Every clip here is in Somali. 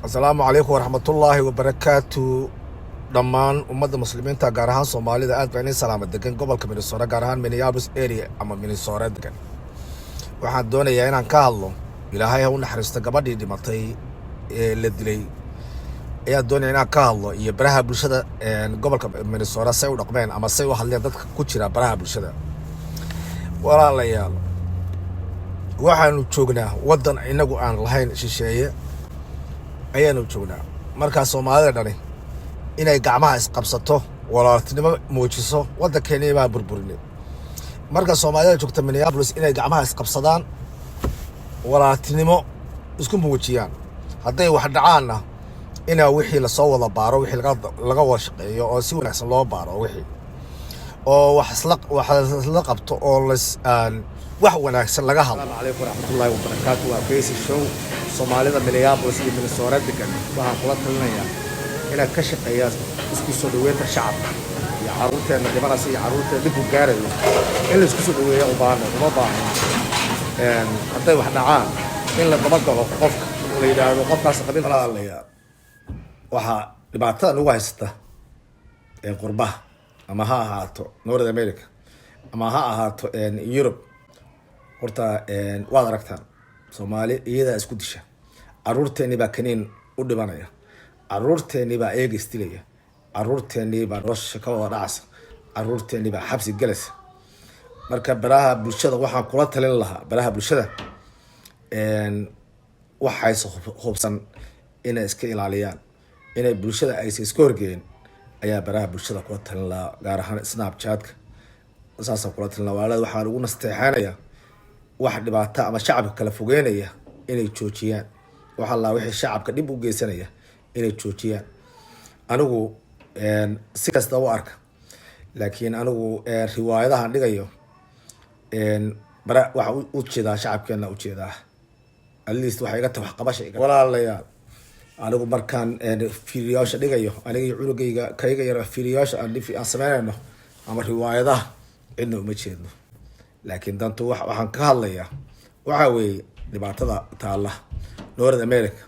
asalaamu calaykum waraxmatullaahi wabarakaatu. dhammaan ummadda muslimiinta gaar ahaan soomaalida aad baa idin salaama degan gobolka Minnesota, gaar ahaan Minneapolis area ama Minnesota degan. waxaan doonayaa inaan ka hadlo ilaahay ha u naxariisto gabadhii dhimatay ee la dilay. ayaan doonaya inaan ka hadlo iyo baraha bulshada gobolka Minnesota say u dhaqmeen ama say u hadleen dadka ku jira baraha bulshada. walaalayaal, waxaanu joognaa waddan inagu aan lahayn shisheeye ayaanu joognaa. markaa soomaalida dhani inay gacmaha isqabsato walaaltinimo muujiso waddankeennii baa burburinay. marka soomaalida joogta Minneapolis inay gacmaha isqabsadaan walaaltinimo isku muujiyaan. hadday wax dhacaanna inaa wixii lasoo wada baaro, wixii laga wada shaqeeyo oo si wanaagsan loo baaro wixii oo wax isla qabto oo wax wanaagsan laga hadlo. Assalaamu calaykum waraxmatullaahi wabarakaatu. waa Casey Show. soomaalida Minneapolis iyo Minnesota degan waxaan kula talinayaa inaad ka shaqeeyaan isku soo dhaweynta shacabka iyo carruurteena dhimanaysa iyo carruurteena dib u gaarayo in la isku soo dhaweeyo uma baahna hadday wax dhacaan in la dabagalo qofka la yidhaahdo qofkaas qabiil walaalayaal. waxaa dhibaatada nagu haysata qurbaha ama ha ahaato North America ama ha ahaato Europe. horta waad aragtaan Soomaali iyadaa isku disha. carruurteennii baa kaniin u dhimanaya, carruurteennii baa eega isdilaya, carruurteennii baa nolosha ka wada dhacaysa, carruurteennii baa xabsi galaysa. marka baraha bulshada waxaan kula talin lahaa, baraha bulshada waxayse hubsan inay iska ilaaliyaan, inay bulshada aysa iska horgeyn ayaa baraha bulshada kula talin lahaa, gaar ahaan Snapchat-ka. saasaan kula talin lahaa. walaalada waxaan ugu nasteexaanayaa wax dhibaato ama shacabka kala fogeynaya inay joojiyaan. waxa la wixii shacabka dib u geysanaya inay joojiyaan. anigu si kasta u arka, laakiin anigu riwaayadahan dhigayo waxa u jeedaa shacabkeena u jeedaa at least waxa iga tahay wax qabasha iga. walaalayaal, anigu markaan fiiriyaasha dhigayo, aniga iyo cunugayga kayga yar fiiriyaasha aan sameynayno ama riwaayadaha cidna uma jeedno. laakiin dantu waxaan ka hadlayaa waxa weeye dhibaatada taalla North America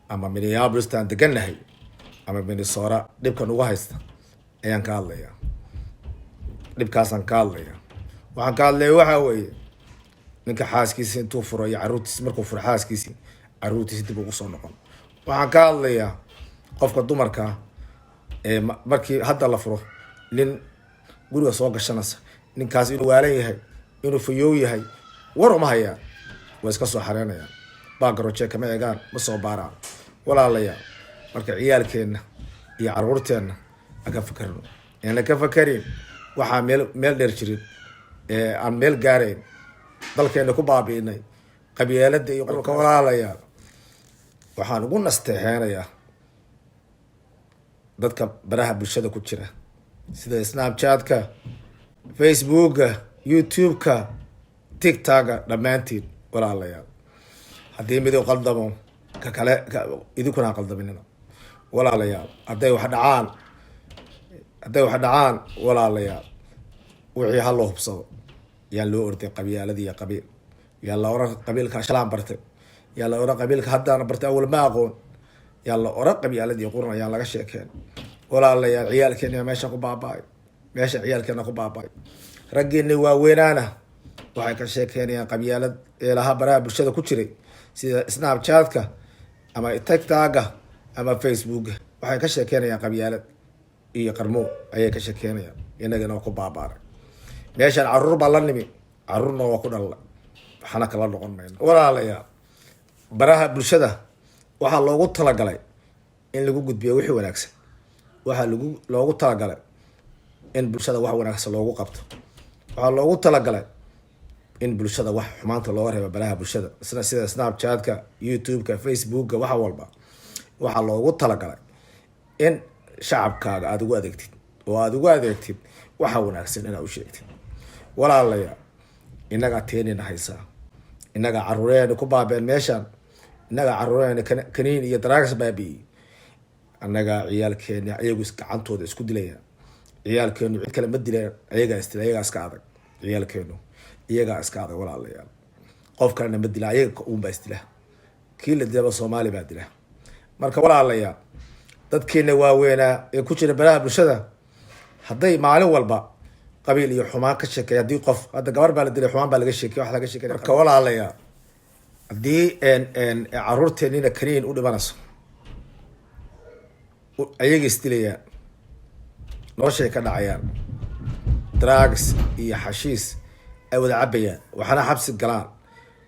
ama Minneapolis taan degannahay ama Minnesota dhibkan uga haysta ayaan ka hadlayaa. dhibkaasaan ka hadlayaa. waxaan ka hadlayaa waxa weeye ninka xaaskiisa intuu furo iyo carruurtiisa markuu furo xaaskiisii carruurtiisa dib ugu soo noqon. waxaan ka hadlayaa qofka dumarka markii hadda la furo nin guriga soo gashanaysa, ninkaas inuu waalan yahay inuu fayow yahay war uma hayaan, way iska soo xareenayaan, baagaroje kama eegaan, ma soo baaraan. walaalayaal, marka ciyaalkeenna iyo carruurteenna aan ka fakarno, aan ka fakarin waxaa meel dheer jirin aan meel gaarayn, dalkeena ku baabi'inay qabyaalada iyo qolka. walaalayaal, waxaan ugu nasteexeenayaa dadka baraha bulshada ku jira sida Snapchat-ka, Facebook-ka, YouTube-ka, TikTok-ka, dhammaantiin walaalayaal, haddii midow qaldamo ka kale idinkuna ha qaldaminina. walaalayaal, hadday wax dhacaan walaalayaal, wixii ha loo hubsado. yaan loo orday qabyaaladii iyo qabiil. yaa la oran qabiilka shalaan bartay, yaa la oran qabiilka haddaan bartay awal ma aqoon, yaa la oran qabyaaladii qurun ayaan laga sheekeen. walaalayaal, ciyaalkeena meesha ku baaba'ay, meesha ciyaalkeena ku baaba'ay. raggeennii waaweynaana waxay ka sheekeynayaan qabyaalad eelaha baraha bulshada ku jiray sida Snapchat-ka ama TikTok-ka ama Facebook-ka. waxay ka sheekeynayaan qabyaalad iyo qarmo ayay ka sheekeynayaan. inagana waa ku baaba'ay. meeshaan carruur baa la nimi, carruurna waa ku dhalay, waxna kala noqon mayno. walaalayaal, baraha bulshada waxaa loogu talagalay in lagu gudbiyo wixii wanaagsan. waxaa loogu talagalay in bulshada wax wanaagsan loogu qabto. waxaa loogu talagalay in bulshada wax xumaanta looga reebo baraha bulshada sida Snapchat-ka, YouTube-ka, Facebook-ka, waxa walba. waxaa loogu talagalay in shacabkaaga aada ugu adeegtid oo aada ugu adeegtid waxa wanaagsan inaad u sheegtid. walaalayaal, innagaa teenina haysaa, innagaa carruureena ku baabeen meeshaan, innagaa carruureena kaniin iyo daraagas baabi'iyey, annagaa ciyaalkeena ayagu gacantooda isku dilayaan. ciyaalkeenu cid kale ma dileen, ayagaa isdila, ayagaa iska adag. ciyaalkeenu iyagaa iska adag walaalayaal. qof kalena ma dila, ayaga uunbaa isdila. kii la dilaba Soomaali baa dila. marka walaalayaa dadkeena waaweynaa ee ku jira baraha bulshada hadday maalin walba qabiil iyo xumaan ka sheekay haddii qof hadda gabar baa la dilay xumaan baa laga sheekay wax laga sheekay marka walaalayaa haddii caruurteenina kaniin u dhimanayso ayaga isdilayaan noloshay ka dhacayaan drugs iyo xashiis ay wada cabayaan waxana xabsi galaan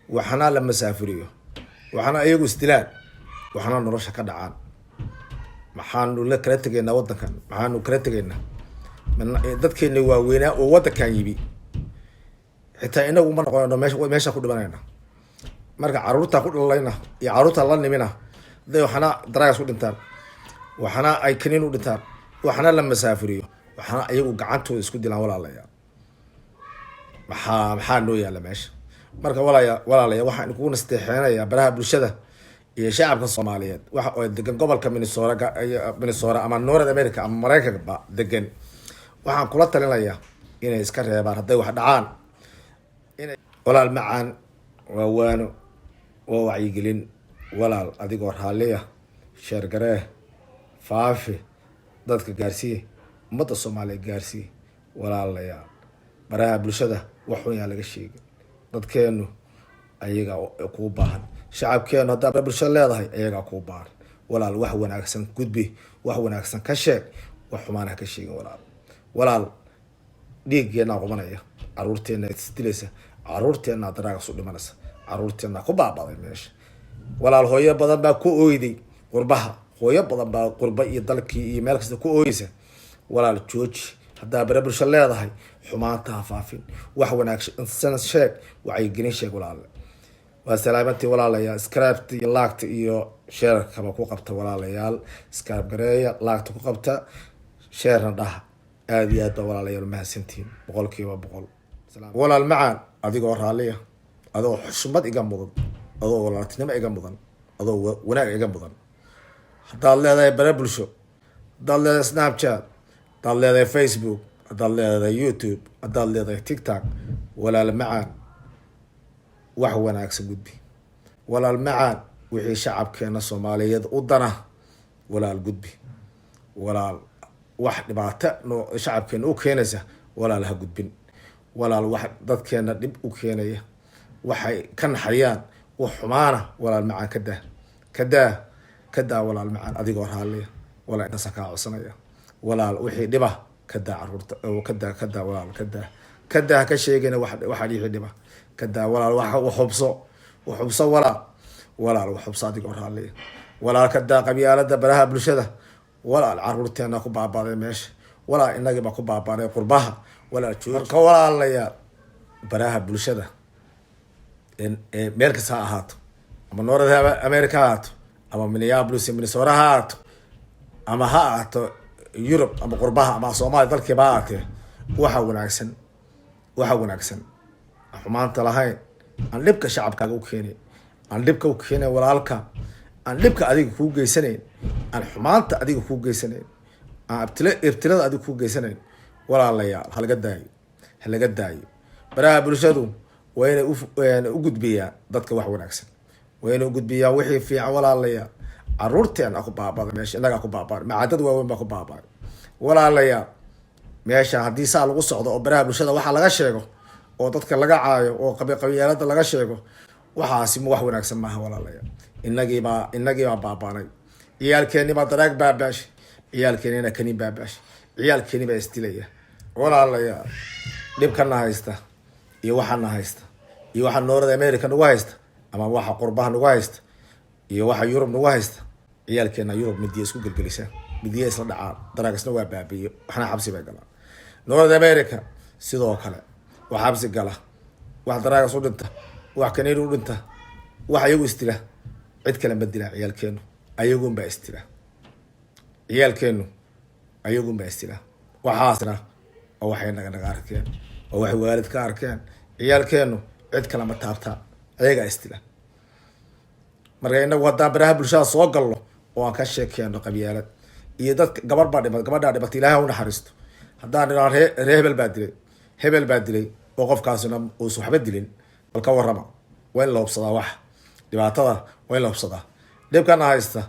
waxana la masaafuriyo waxana ayagu isdilaan waxana nolosha ka dhacaan maxaanu la kala tegaynaa wadankan maxaanu kala tegaynaa dadkeena waaweynaa oo wadankan yibi xitaa inagu ma noqonayno meesha ku dhimanayna marka caruurta ku dhalayna iyo caruurta la nimina haday waxana drugs u dhintaan waxana ay kaniin u dhintaan waxana la masaafuriyo waxana ayagu gacantooda isku dilaan walaalayaa maxaa noo yaala meesha marka walaalaya waxaan kugu nasteexeynayaa baraha bulshada iyo shacabka Soomaaliyeed waxa oo degan gobolka Minnesota ama North America ama Mareykanka degan waxaan kula talinayaa inay iska reebaan haday wax dhacaan inay walaal macaan waano oo wacyigelin walaal adigoo raaliya sheer garee faafi dadka gaarsiye ummadda Soomaaliyeed gaarsiye walaalayaa baraha bulshada wax weyn laga sheegay dadkeenu ayaga ku baahan shacabkeenu hadda baraha bulshada leedahay ayaga ku baahan walaal wax wanaagsan gudbi wax wanaagsan ka sheeg wax xumaan ka sheegin walaal dhiiggeena qubanaya caruurteena isdilaysa caruurteena daraaga u dhimanaysa caruurteena ku baabaday meesha walaal hooyo badan baa ku ooyday qurbaha hooyo badan baa qurba iyo dalkii iyo meel kasta ku ooyaysa walaal jooji hadda baraha bulshada leedahay xumaanta faafin wax wanaagsan sheeg wacyigelin sheeg walaal waa salaamantii walaalayaa script iyo laagta iyo share kaba ku qabta walaalayaal script gareeya laagta ku qabta share dhaha aad iyo aad walaalayaal mahadsantiin 100% walaal macaan adigoo raaliya adoo xushmad iga mudan adoo walaaltinimo iga mudan adoo wanaag iga mudan haddaad leedahay baraha bulsho haddaad leedahay Snapchat haddaad leedahay Facebook haddaad leedahay YouTube haddaad leedahay TikTok walaal macaan wax wanaagsan gudbi walaal macaan wixii shacabkeena Soomaaliyeed u dana walaal gudbi walaal wax dhibaato shacabkeena u keenaysa walaal ha gudbin walaal wax dadkeena dib u keenaya waxay ka naxayaan wax xumaana walaal macaan kada walaal macaan adigoo raaliya walaal inta sakaa codsanaya walaal wixii dhiba kada caruurta oo kada walaal kada ka sheegayna waxa dhixi dhiba kada walaal wax xubso walaal wax xubso adigoo raaliya walaal kada qabyaalada baraha bulshada walaal caruurteena ku baabaday meesha walaal inaga ku baabaday qurbaha walaal joogka walaalayaa baraha bulshada meel kasta ha ahaato ama North America ha ahaato ama Minneapolis Minnesota ha ahaato ama ha ahaato Europe ama qurbaha ama Soomaaliya dalkii baa ahaatee waxa wanaagsan xumaanta lahayn aan dhibka shacabkaaga u keenay aan dhibka u keenay walaalka aan dhibka adiga ku geysanayn aan xumaanta adiga ku geysanayn aan ibtilada adiga ku geysanayn walaalayaal halaga daayo baraha bulshadu waa inay u gudbiyaan dadka wax wanaagsan waa inay u gudbiyaan wixii fiican walaalayaal caruurteena ku baabada meesha inaga ku baabaa macaadad waaweyn baa ku baabaa walaalayaal meesha haddii saa lagu socdo oo baraha bulshada waxa laga sheego oo dadka laga caayo oo qabyaalada laga sheego waxaasi wax wanaagsan maaha walaalayaal inagii baa baabaanay ciyaalkeeni baa daraag baabaash ciyaalkeeni kaniin baabaash ciyaalkeeni baa istilaya walaalayaal dhibkana haysta iyo waxana haysta iyo waxa North America nagu haysta ama waxa qurbaha nagu haysta iyo waxa Europe nagu haysta ciyaalkeena Europe midiya isku galgalisa midiya isla dhacaan daraagasna waa baabiyo waxna xabsi bay galaan North America sidoo kale wax xabsi gala wax daraagas u dhinta wax kaniin u dhinta wax ayagu istila cid kale ma dila ciyaalkeenu ayagu baa istila waxaasna oo waxay naga arkeen oo wax waalid ka arkeen ciyaalkeenu cid kale ma taabta ayaga istila marka inagu wadaan baraha bulshada soo galno oo aan ka sheekeyno qabyaalad iyo dadka gabadha dhimatay Ilaahay u naxariisto haddaan inaan hebel baa dilay oo qofkaasina uu waxba dilin balka warrama waa in la hubsadaa wax dhibaatada waa in la hubsadaa dhibkana haysta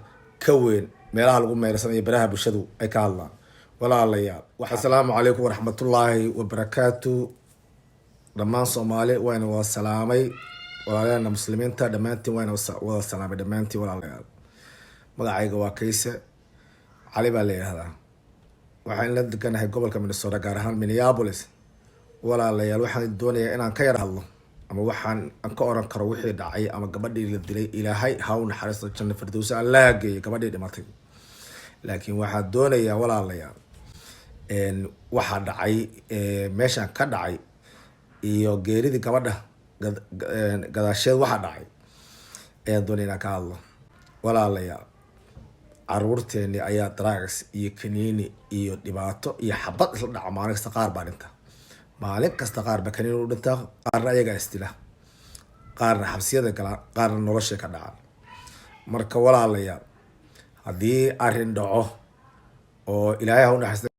ka weyn meelaha lagu meersanayo baraha bulshadu ay ka hadlaan. walaalayaal assalaamu calaykum waraxmatullaahi wabarakaatu. dhammaan soomaali wayna wada salaamay, walaalayaana muslimiinta dhammaantiin wayna wada salaamay dhammaantiin. walaalayaal magacayga waa Kayse Cali baa la yihahdaa, waxaan la deganahay gobolka Minnesota, gaar ahaan Minneapolis. walaalayaal waxaan doonayaa inaan ka yar hadlo, ama waxaan ka oran karo wixii dhacay, ama gabadhii la dilay ilaahay ha u naxariisto janno firdawsi allaha geeyo gabadhii dhimatay. laakiin waxaan doonayaa walaalayaal waxaa dhacay meeshaan ka dhacay iyo geeridii gabadha gadaasheed waxaa dhacay ayaan doonaya inaan ka hadlo. walaalayaal caruurteeni ayaa drugs iyo kaniini iyo dhibaato iyo xabad isla dhaca maalin kasta. qaar baa dhinta maalin kasta, qaar baa kaniini u dhinta, qaarna ayagaa isdila, qaarna xabsiyada galaan, qaarna noloshay ka dhacaan. marka walaalayaal haddii arrin dhaco oo ilaahay ha u naxariisto